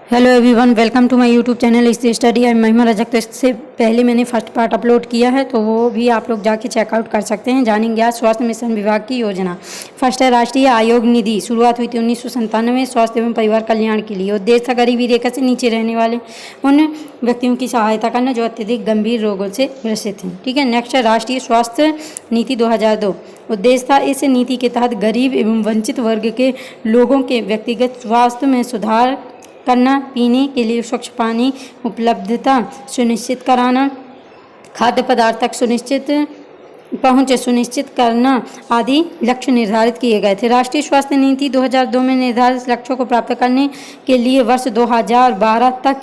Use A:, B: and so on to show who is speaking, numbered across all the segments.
A: Hello everyone, welcome to my YouTube channel इस study I Mahima Rajak. तो इससे पहले मैंने फर्स्ट पार्ट अपलोड किया है, तो वो भी आप लोग जाके चेकआउट कर सकते हैं। जानेंगे आज स्वास्थ्य मिशन विभाग की योजना। फर्स्ट है राष्ट्रीय आयोग निधि। शुरुआत हुई थी 1997 स्वास्थ्य एवं परिवार कल्याण के लिए। उद्देश्य था गरीबी रेखा से नीचे रहने वाले उन व्यक्तियों की सहायता करना जो अत्यधिक गंभीर रोगों से ग्रसित हैं। ठीक है। नेक्स्ट है राष्ट्रीय स्वास्थ्य नीति 2002। उद्देश्य था इस नीति के तहत गरीब एवं वंचित वर्ग के लोगों के व्यक्तिगत स्वास्थ्य में सुधार करना, पीने के लिए स्वच्छ पानी उपलब्धता सुनिश्चित कराना, खाद्य पदार्थ तक सुनिश्चित पहुँच सुनिश्चित करना आदि लक्ष्य निर्धारित किए गए थे। राष्ट्रीय स्वास्थ्य नीति 2002 में निर्धारित लक्ष्यों को प्राप्त करने के लिए वर्ष 2012 तक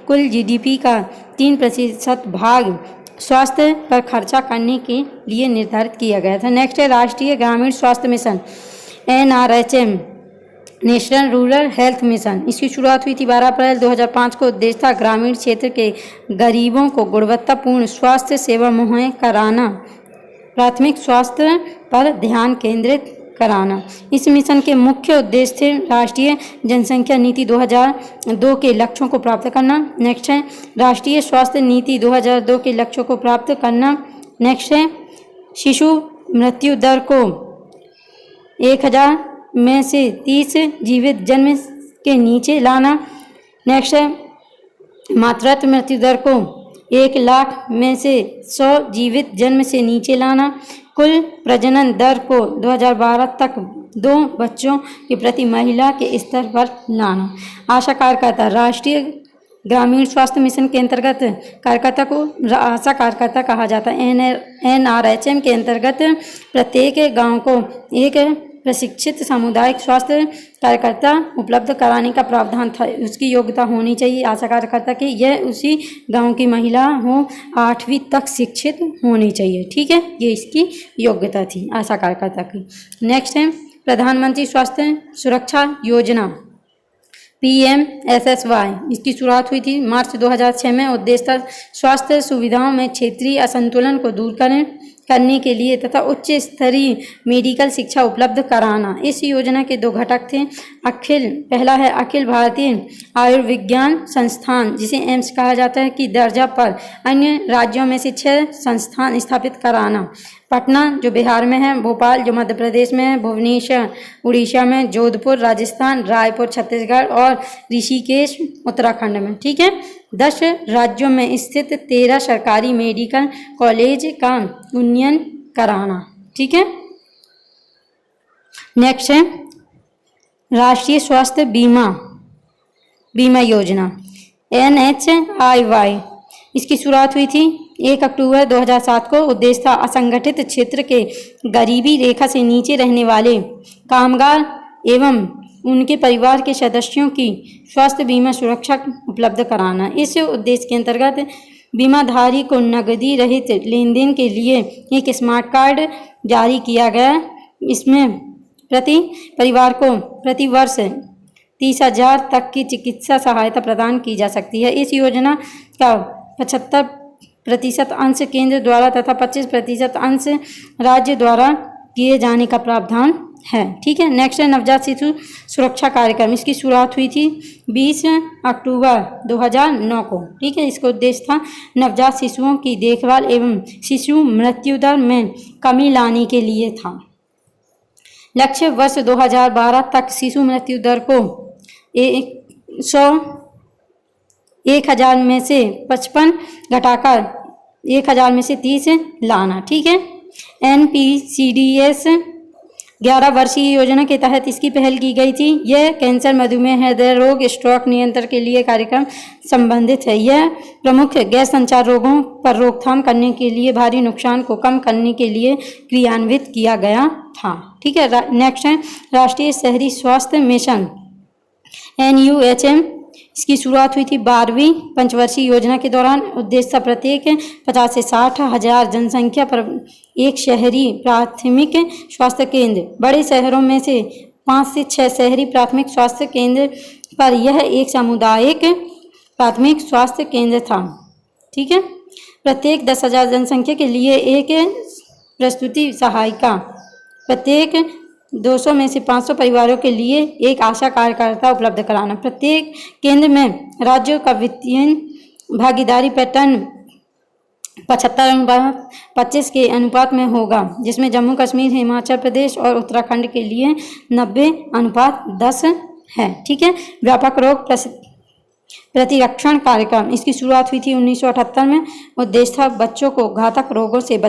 A: कुल जीडीपी का 3% भाग स्वास्थ्य पर खर्चा करने के लिए निर्धारित किया गया था। नेक्स्ट है राष्ट्रीय ग्रामीण स्वास्थ्य mission NRHM, national rural health mission. इसकी शुरुआत हुई थी 12 अप्रैल 2005 को। उद्देश्य था ग्रामीण क्षेत्र के गरीबों को गुणवत्तापूर्ण स्वास्थ्य सेवा मुहैया कराना, प्राथमिक स्वास्थ्य पर ध्यान केंद्रित कराना। इस मिशन के मुख्य उद्देश्य थे राष्ट्रीय जनसंख्या नीति 2002 के लक्ष्यों को प्राप्त करना। नेक्स्ट है राष्ट्रीय स्वास्थ्य नीति 2002 के लक्ष्यों को प्राप्त करना। नेक्स्ट है शिशु मृत्यु दर को 1000 में से 30 जीवित जन्म के नीचे लाना। नेक्स्ट है मातृत्व मृत्यु दर को 1 लाख में से 100 जीवित जन्म से नीचे लाना। कुल प्रजनन दर को 2012 तक 2 बच्चों के प्रति महिला के स्तर पर लाना। आशा कार्यकर्ता राष्ट्रीय ग्रामीण स्वास्थ्य मिशन के अंतर्गत कार्यकर्ता को आशा कार्यकर्ता कहा जाता है। NRHM के अंतर्गत प्रत्येक गांव को एक प्रशिक्षित सामुदायिक स्वास्थ्य कार्यकर्ता उपलब्ध कराने का प्रावधान था। उसकी योग्यता होनी चाहिए आशा कार्यकर्ता की, यह उसी गांव की महिला हो, 8वीं तक शिक्षित होनी चाहिए। ठीक है, ये इसकी योग्यता थी आशा कार्यकर्ता की। नेक्स्ट है प्रधानमंत्री स्वास्थ्य सुरक्षा योजना PMSSY। इसकी शुरुआत हुई थी मार्च 2006 में। उद्देश्य था स्वास्थ्य सुविधाओं में क्षेत्रीय असंतुलन को दूर करने के लिए तथा उच्च स्तरीय मेडिकल शिक्षा उपलब्ध कराना। इस योजना के 2 घटक थे। पहला है अखिल भारतीय आयुर्विज्ञान संस्थान, जिसे एम्स कहा जाता है, की दर्जा पर अन्य राज्यों में से 6 संस्थान स्थापित कराना। पटना जो बिहार में है, भोपाल जो मध्य प्रदेश में है, भुवनेश्वर उड़ीसा में, जोधपुर राजस्थान, रायपुर छत्तीसगढ़ और ऋषिकेश उत्तराखंड में। ठीक है। 10 राज्यों में स्थित 13 सरकारी मेडिकल कॉलेज का उन्नयन कराना। ठीक है। नेक्स्ट है राष्ट्रीय स्वास्थ्य बीमा योजना NHIY। इसकी शुरुआत हुई थी 1 अक्टूबर 2007 को। उद्देश्य था असंगठित क्षेत्र के गरीबी रेखा से नीचे रहने वाले कामगार एवं उनके परिवार के सदस्यों की स्वास्थ्य बीमा सुरक्षा उपलब्ध कराना। इस उद्देश्य के अंतर्गत बीमाधारी को नकदी रहित लेन देन के लिए एक स्मार्ट कार्ड जारी किया गया। इसमें प्रति परिवार को प्रति वर्ष 30,000 तक की चिकित्सा सहायता प्रदान की जा सकती है। इस योजना का 75% अंश केंद्र द्वारा तथा 25% अंश राज्य द्वारा किए जाने का प्रावधान है। ठीक है। नेक्स्ट है नवजात शिशु सुरक्षा कार्यक्रम। इसकी शुरुआत हुई थी 20 अक्टूबर 2009 को। ठीक है। इसका उद्देश्य था नवजात शिशुओं की देखभाल एवं शिशु मृत्यु दर में कमी लाने के लिए था। लक्ष्य वर्ष 2012 तक शिशु मृत्यु दर को 1000 में से 55 घटाकर 1000 में से 30 लाना। ठीक है। NPCDS 11 वर्षीय योजना के तहत इसकी पहल की गई थी। यह कैंसर, मधुमेह, हृदय रोग, स्ट्रोक नियंत्रण के लिए कार्यक्रम संबंधित है। यह प्रमुख गैस संचार रोगों पर रोकथाम करने के लिए भारी नुकसान को कम करने के लिए क्रियान्वित किया गया था। ठीक है। नेक्स्ट है राष्ट्रीय शहरी स्वास्थ्य मिशन NUHM। इसकी शुरुआत हुई थी 12वीं पंचवर्षीय योजना के दौरान। उद्देश्य था प्रत्येक 50 से 60 हजार जनसंख्या पर एक शहरी प्राथमिक स्वास्थ्य केंद्र, बड़े शहरों में से 5 से 6 शहरी प्राथमिक स्वास्थ्य केंद्र पर यह एक सामुदायिक प्राथमिक स्वास्थ्य केंद्र था। ठीक है। प्रत्येक 10,000 जनसंख्या के लिए एक प्रसूति सहायिका, प्रत्येक 200 में से 500 परिवारों के लिए एक आशा कार्यकर्ता उपलब्ध कराना। प्रत्येक केंद्र में राज्यों का वित्तीय भागीदारी पैटर्न 75:25 के अनुपात में होगा, जिसमें जम्मू कश्मीर, हिमाचल प्रदेश और उत्तराखंड के लिए 90:10 है। ठीक है। व्यापक रोग प्रतिरक्षण कार्यक्रम, इसकी शुरुआत हुई थी 1978 में। उद्देश्य था बच्चों को घातक रोगों से बचाना।